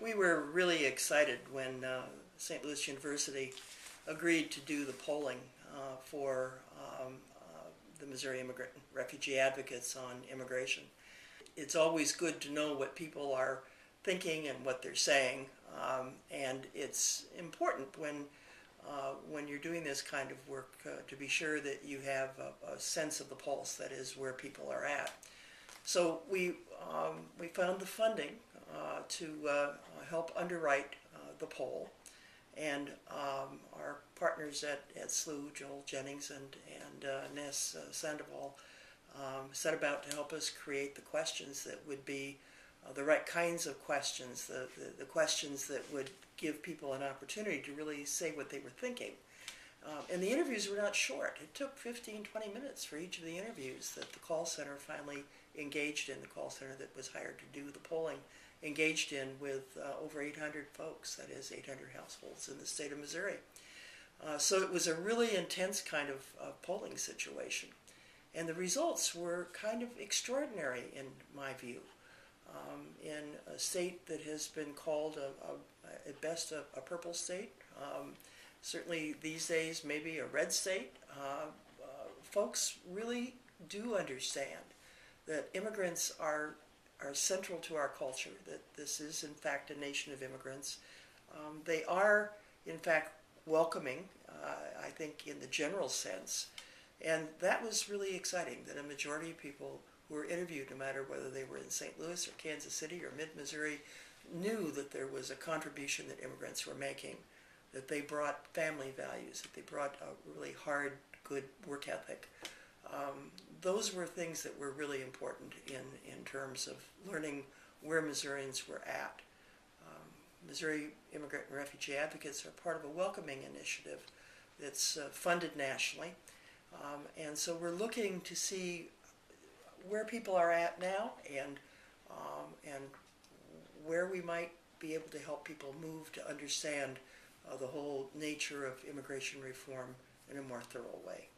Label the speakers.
Speaker 1: We were really excited when St. Louis University agreed to do the polling for the Missouri Immigrant and Refugee Advocates on immigration. It's always good to know what people are thinking and what they're saying, and it's important when you're doing this kind of work to be sure that you have a sense of the pulse, that is, where people are at. So we found the funding to help underwrite the poll, and our partners at SLU, Joel Jennings and Ness Sandoval, set about to help us create the questions that would be the right kinds of questions, the questions that would give people an opportunity to really say what they were thinking. And the interviews were not short. It took 15, 20 minutes for each of the interviews that the call center finally engaged in, the call center that was hired to do the polling, engaged in with over 800 folks, that is 800 households in the state of Missouri. So it was a really intense kind of polling situation. And the results were kind of extraordinary in my view. In a state that has been called at best a purple state, certainly these days maybe a red state, folks really do understand that immigrants are central to our culture, that this is in fact a nation of immigrants. They are in fact welcoming, I think in the general sense, and that was really exciting, that a majority of people who were interviewed, no matter whether they were in St. Louis or Kansas City or mid-Missouri, knew that there was a contribution that immigrants were making, that they brought family values, that they brought a really hard, good work ethic. Those were things that were really important in terms of learning where Missourians were at. Missouri Immigrant and Refugee Advocates are part of a welcoming initiative that's funded nationally. And so we're looking to see where people are at now and where we might be able to help people move to understand the whole nature of immigration reform in a more thorough way.